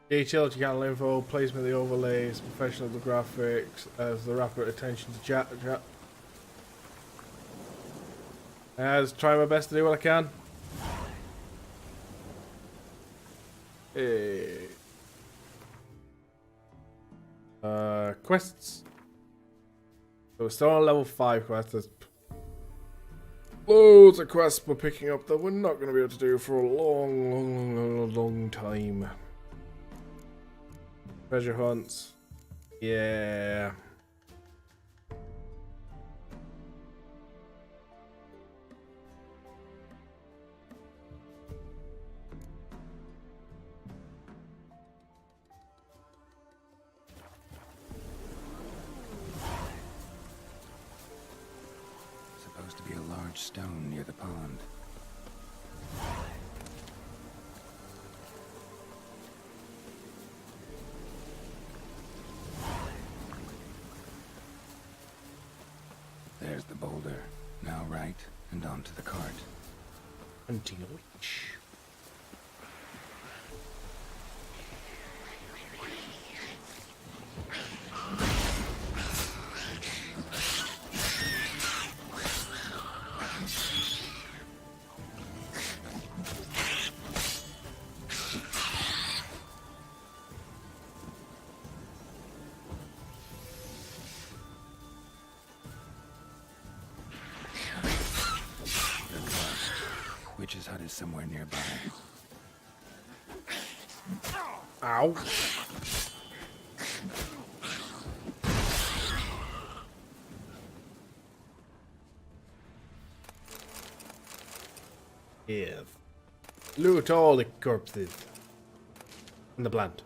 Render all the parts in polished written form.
Utility channel info, placement of the overlays, professional of the graphics, as the rapid attention to chat. Let's try my best to do what I can. Hey. Quests. So we're still on level 5 quests. There's loads of quests we're picking up that we're not going to be able to do for a long time. Treasure hunts. Yeah. Supposed to be a large stone near the pond. There's the boulder. Now right, and onto the cart. Hunting a witch. Witch's hut is somewhere nearby. Ow. Yes. Loot all the corpses. And the plant.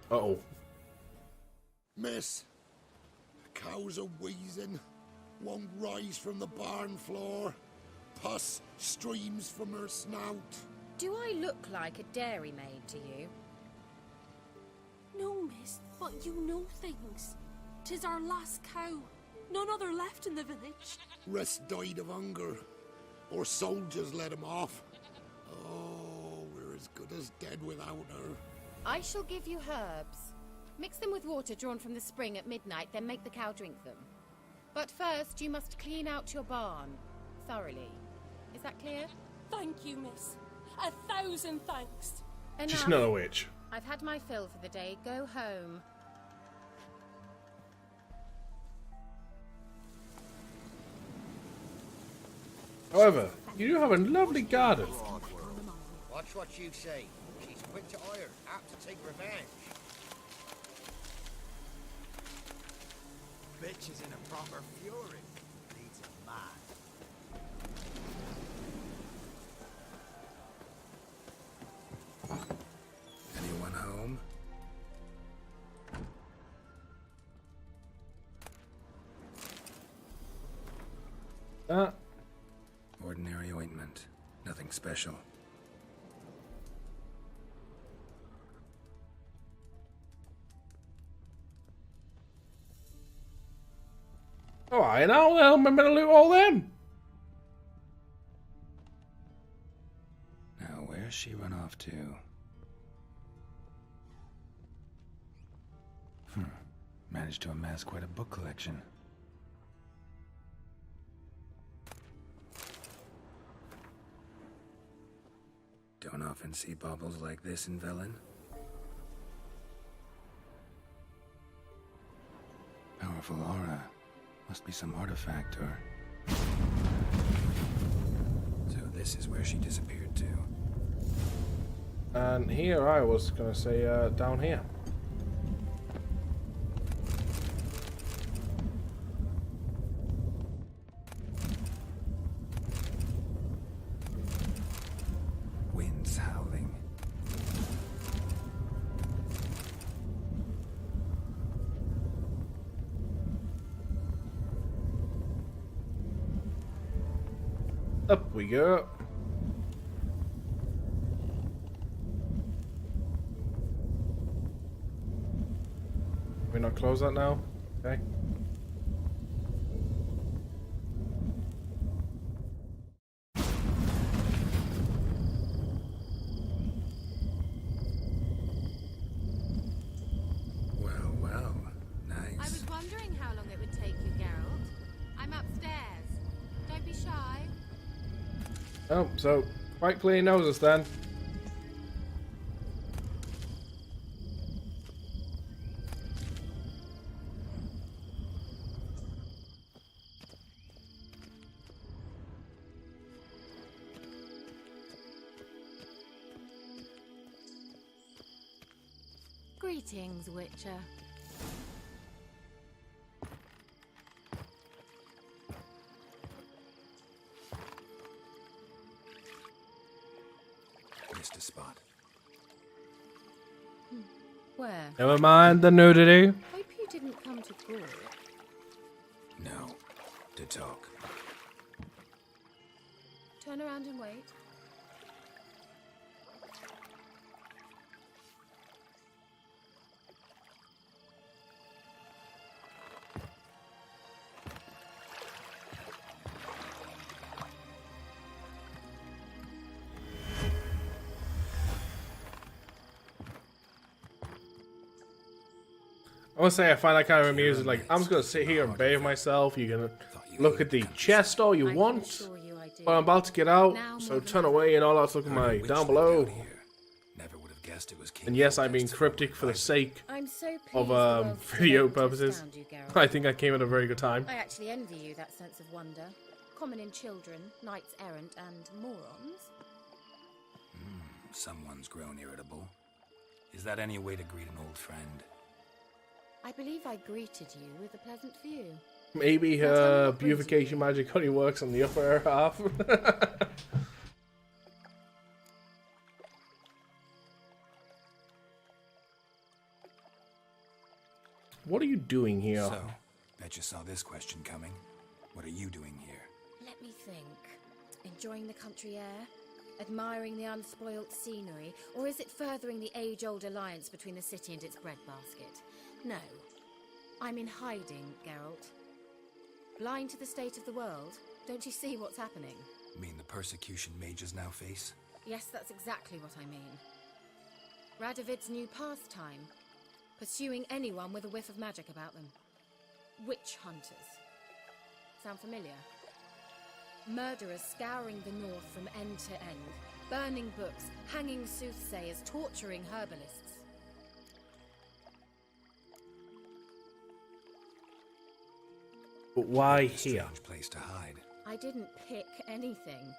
Uh-oh. Miss, the cows are wheezing, won't rise from the barn floor. Pus streams from her snout. Do I look like a dairymaid to you? No, miss, but you know things. 'Tis our last cow. None other left in the village. Rest died of hunger, or soldiers let him off. Oh, we're as good as dead without her. I shall give you herbs. Mix them with water drawn from the spring at midnight, then make the cow drink them. But first, you must clean out your barn thoroughly. Is that clear? Thank you, miss. 1,000 thanks. Enough. She's not a witch. I've had my fill for the day. Go home. However, you do have a lovely garden. Watch what you say. She's quick to ire, apt to take revenge. Bitch is in a proper fury. Leads him mad. Anyone home? Ordinary ointment. Nothing special. Alright, now the hell am I going to loot all them? Now, where's she run off to? Managed to amass quite a book collection. Don't often see baubles like this in Velen. Powerful aura. Must be some artifact or... So this is where she disappeared to. And here I was going to say down here. Winds howling. Up we go. Can I close that now? Okay. Well, well. I Nice. was wondering how long it would take you, Geralt. I'm upstairs. Don't be shy. Oh, so quite clearly knows us then. Greetings, Witcher. Missed a spot. Where? Never mind the nudity. Hope you didn't come to Gaul. No. To talk. Turn around and wait. I want to say I find that kind of amusing. Like, I'm just going to sit here and bathe myself. You're going to look at the chest all you I can want. assure you I do. But I'm about to get out, Now so more than turn ever. away and all that's looking my Witch down lived below. out here. Never would have guessed it was King And yes, I'm Foltest being to cryptic for the Rider. sake I'm so pleased of the world's still video able to purposes. astound you, Geralt. I think I came at a very good time. I actually envy you that sense of wonder. Common in children, knights errant, and morons. Someone's grown irritable. Is that any way to greet an old friend? I believe I greeted you with a pleasant view. Maybe Now tell me her what brings you beautification here. magic only works on the upper half. What are you doing here? So, bet you saw this question coming. What are you doing here? Let me think. Enjoying the country air? Admiring the unspoilt scenery? Or is it furthering the age-old alliance between the city and its breadbasket? No. I'm in hiding, Geralt. Blind to the state of the world? Don't you see what's happening? Mean the persecution mages now face? Yes, that's exactly what I mean. Radovid's new pastime. Pursuing anyone with a whiff of magic about them. Witch hunters. Sound familiar? Murderers scouring the north from end to end. Burning books, hanging soothsayers, torturing herbalists. But why A here? strange place to hide. I didn't pick anything.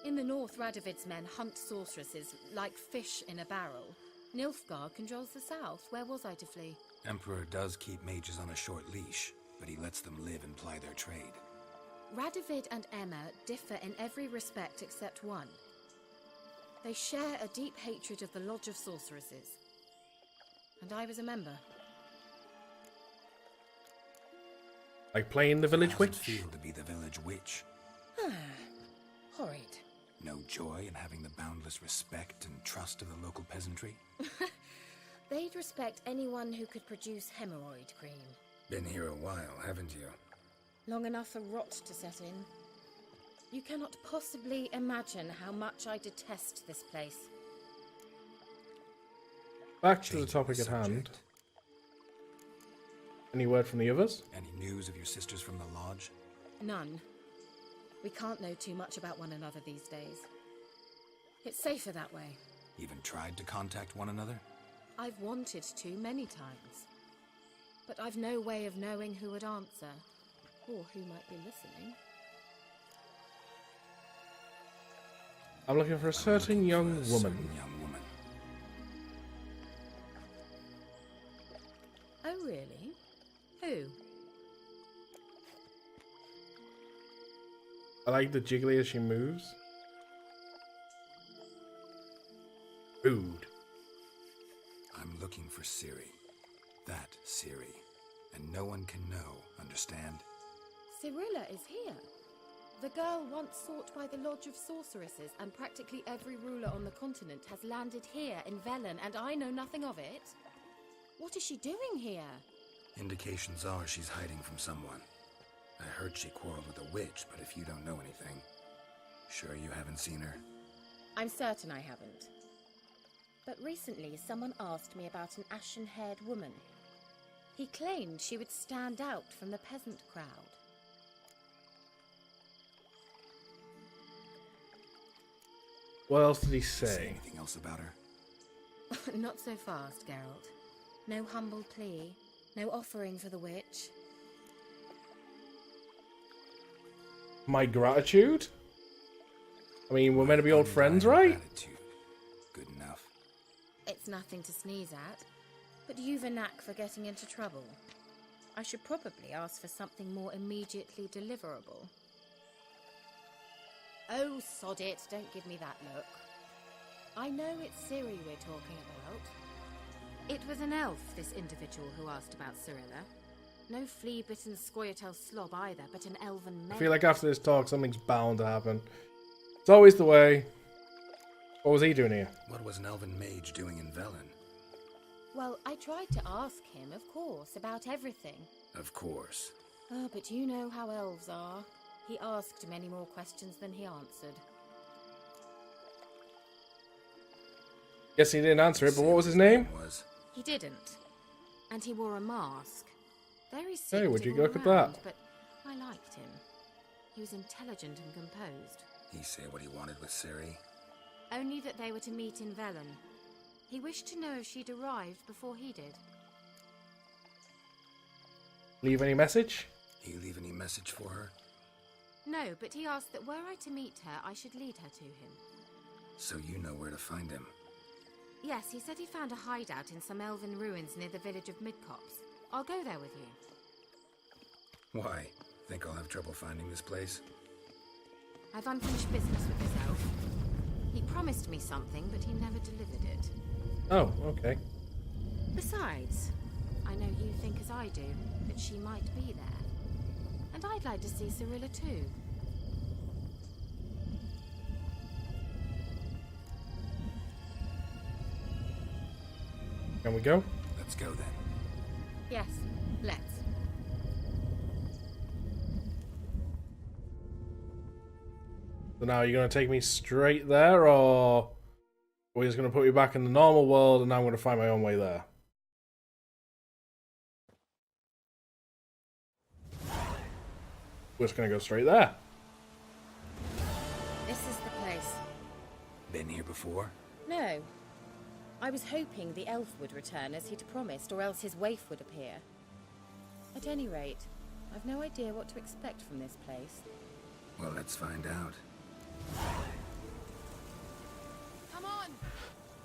In the north, Radovid's men hunt sorceresses like fish in a barrel. Nilfgaard controls the south. Where was I to flee? Emperor does keep mages on a short leash, but he lets them live and ply their trade. Radovid and Emma differ in every respect except one. They share a deep hatred of the Lodge of Sorceresses. And I was a member. Like playing the village How's it witch? feel to be the village witch? Horrid. No joy in having the boundless respect and trust of the local peasantry? They'd respect anyone who could produce hemorrhoid cream. Been here a while, haven't you? Long enough for rot to set in. You cannot possibly imagine how much I detest this place. Back to the Changing topic at hand. subject. Any word from the others? Any news of your sisters from the lodge? None. We can't know too much about one another these days. It's safer that way. Even tried to contact one another? I've wanted to many times. But I've no way of knowing who would answer, or who might be listening. I'm looking for a certain young woman. Certain young woman. Oh, really? Who? I like the jiggly as she moves. Rude. I'm looking for Ciri. That Ciri. And no one can know, understand? Cirilla is here. The girl once sought by the Lodge of Sorceresses, and practically every ruler on the continent has landed here in Velen, and I know nothing of it. What is she doing here? Indications are she's hiding from someone. I heard she quarreled with a witch, but if you don't know anything, sure you haven't seen her? I'm certain I haven't. But recently, someone asked me about an ashen-haired woman. He claimed she would stand out from the peasant crowd. What else did he Say say? anything else about her? Not so fast, Geralt. No humble plea, no offering for the witch. My gratitude? I mean, we're meant to be old friends, right? Gratitude. Good enough. It's nothing to sneeze at, but you've a knack for getting into trouble. I should probably ask for something more immediately deliverable. Oh, sod it, don't give me that look. I know it's Ciri we're talking about. It was an elf, this individual who asked about Cirilla. No flea-bitten Scoia'tael slob either, but an elven I maid. feel like after this talk, something's bound to happen. It's always the way. What was he doing here? What was an elven mage doing in Velen? Well, I tried to ask him, of course, about everything. Of course. Oh, but you know how elves are. He asked many more questions than he answered. Guess he didn't answer it, but what was his name? He didn't. And he wore a mask. Very Hey, secretive would you all look at around, that? but I liked him. He was intelligent and composed. He say what he wanted with Ciri? Only that they were to meet in Velen. He wished to know if she'd arrived before he did. Leave any message? He leave any message for her? No, but he asked that were I to meet her, I should lead her to him. So you know where to find him. Yes, he said he found a hideout in some elven ruins near the village of Midcopse. I'll go there with you. Why? Think I'll have trouble finding this place? I've unfinished business with this elf. He promised me something, but he never delivered it. Oh, okay. Besides, I know you think as I do, that she might be there. And I'd like to see Cirilla too. Can we go? Let's go then. Yes, let's. So now you're going to take me straight there, or we're just going to put me back in the normal world and I'm going to find my own way there? We're just going to go straight there. This is the place. Been here before? No. I was hoping the elf would return as he'd promised, or else his waif would appear. At any rate, I've no idea what to expect from this place. Well, let's find out. Come on!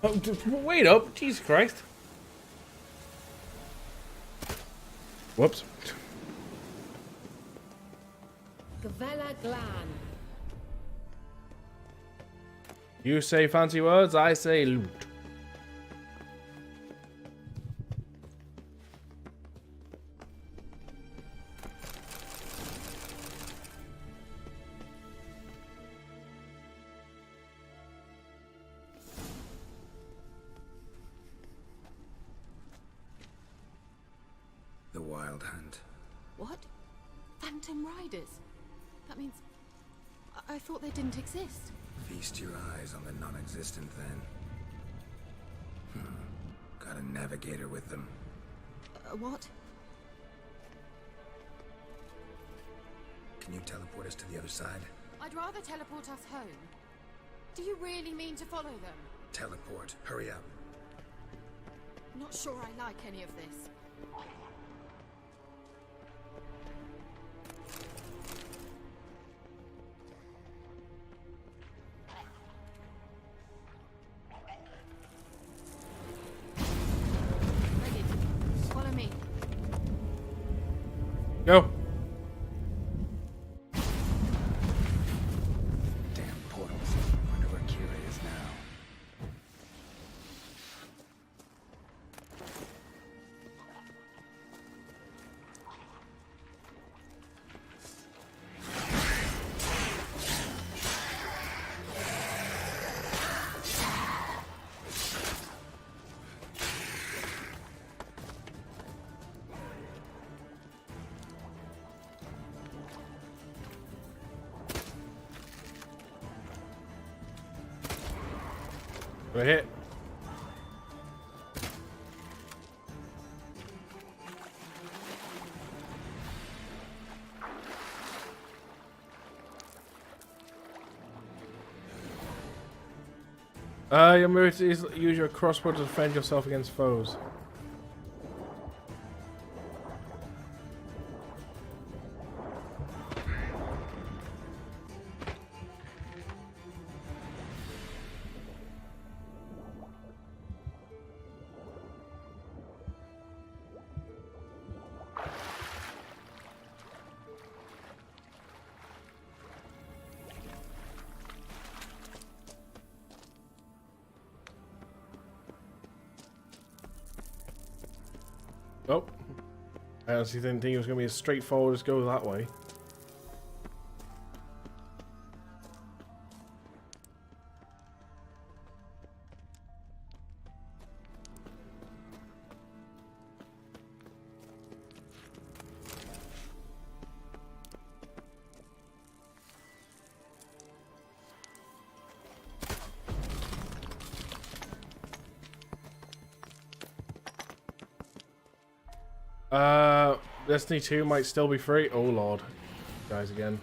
Oh, wait up! Jesus Christ! Whoops. Gavella Glan. You say fancy words, I say loot. The Wild Hunt. What? Phantom Riders? That means... I thought they didn't exist. Feast your eyes on the non-existent then. Got a navigator with them. What? Can you teleport us to the other side? I'd rather teleport us home. Do you really mean to follow them? Teleport. Hurry up. Not sure I like any of this. Ready. Follow me. Go. Damn portals. Wonder where Kira is now. Gonna hit. Your move is use your crossbow to defend yourself against foes. Oh, I honestly didn't think it was going to be as straightforward as go that way. Destiny 2 might still be free. Oh lord. Guys again.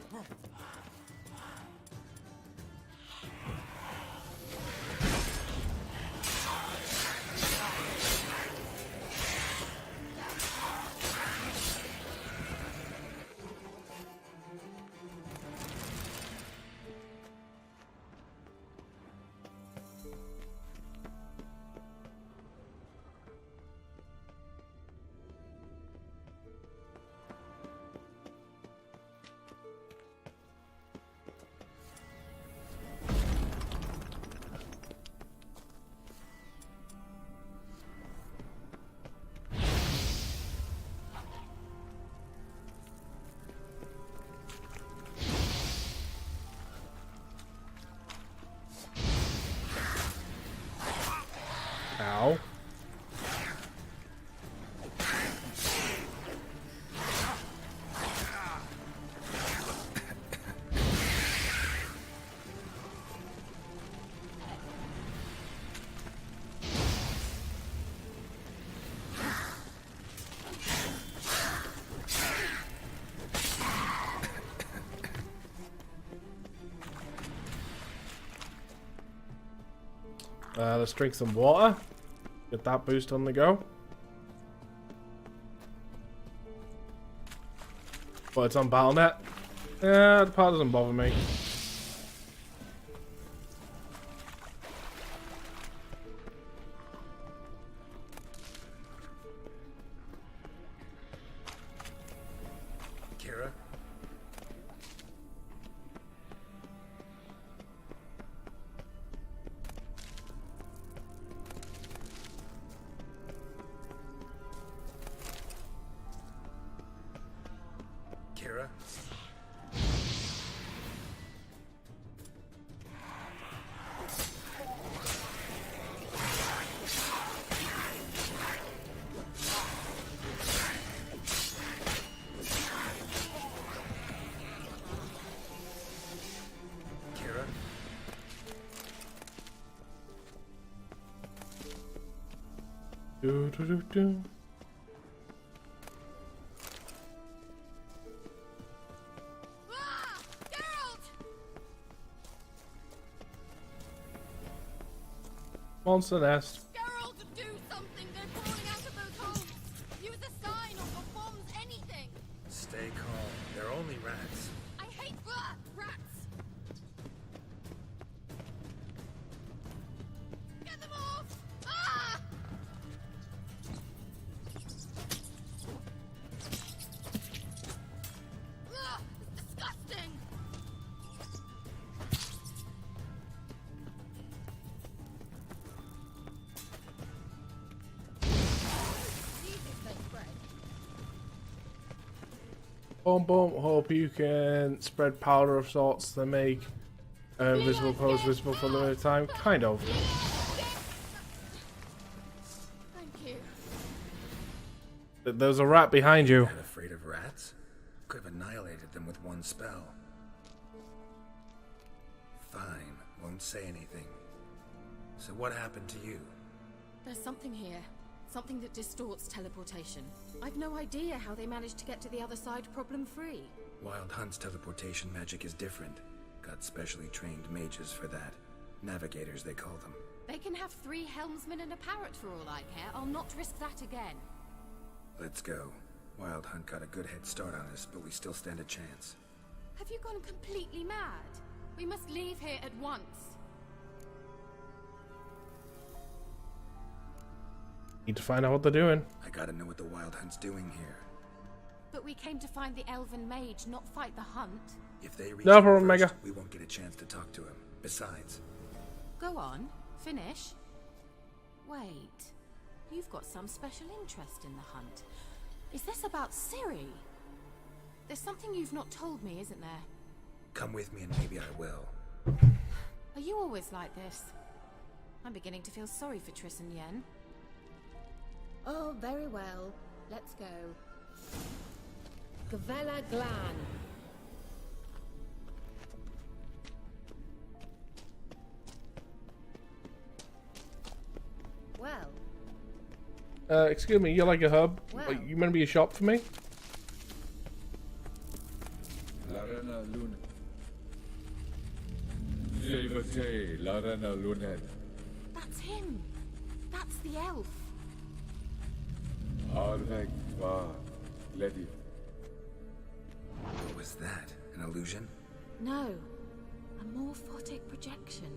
Ow. Let's drink some water. Get that boost on the go. But it's on BattleNet. Yeah, the part doesn't bother me. Kira? Kira? Kira? Do do do do. Ah! Geralt! Monster nest. Geralt, do something! They're crawling out of those holes! Use a sign or bombs, anything! Stay calm. They're only rats. I hate rats! Get them off! Ah! Ugh, it's disgusting! Jesus, they spread. Boom boom. Hope you can spread powder of sorts to make invisible pose visible for a limited time. Kind of. Thank you. There's a rat behind you. Not afraid of rats? Could have annihilated them with one spell. Fine, won't say anything. So what happened to you? There's something here. Something that distorts teleportation. I've no idea how they managed to get to the other side problem-free. Wild Hunt's teleportation magic is different. Got specially trained mages for that. Navigators, they call them. They can have 3 helmsmen and a parrot for all I care. I'll not risk that again. Let's go. Wild Hunt got a good head start on us, but we still stand a chance. Have you gone completely mad? We must leave here at once. Need to find out what they're doing. I gotta know what the Wild Hunt's doing here. But we came to find the elven mage, not fight the hunt. If they reach No him problem, first, Mega. we won't get a chance to talk to him. Besides, Go on, finish. Wait, you've got some special interest in the hunt. Is this about Ciri? There's something you've not told me, isn't there? come with me and maybe I will. Are you always like this? I'm beginning to feel sorry for Triss and Yen. Oh, very well. Let's go. Gavella Glan. Well, Excuse me, you're like a hub? Well. Like, you meant to be a shop for me? Larana Luna. Silvate, Larana Lunet. that's him. That's the elf. Arvek Tva, Ledi. What was that? An illusion? No, a morphotic projection.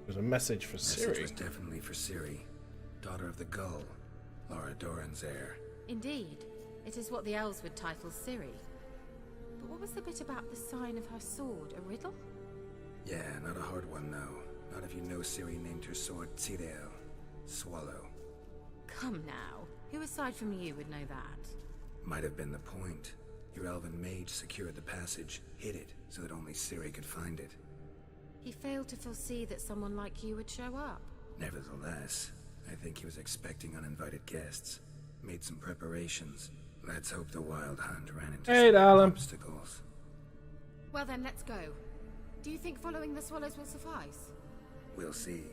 There's a message for Message was Ciri. definitely for Ciri, daughter of the Gull, Lara Doran's heir. Indeed, it is what the elves would title Ciri. But what was the bit about the sign of her sword? A riddle? Yeah, not a hard one though. Not if you know Ciri named her sword Tirel, Swallow. Come now, who aside from you would know that? Might have been the point. Your elven mage secured the passage, hid it, so that only Ciri could find it. He failed to foresee that someone like you would show up. Nevertheless, I think he was expecting uninvited guests. Made some preparations. Let's hope the Wild Hunt ran into Hey, some darling. obstacles. Well then, let's go. Do you think following the swallows will suffice? We'll see.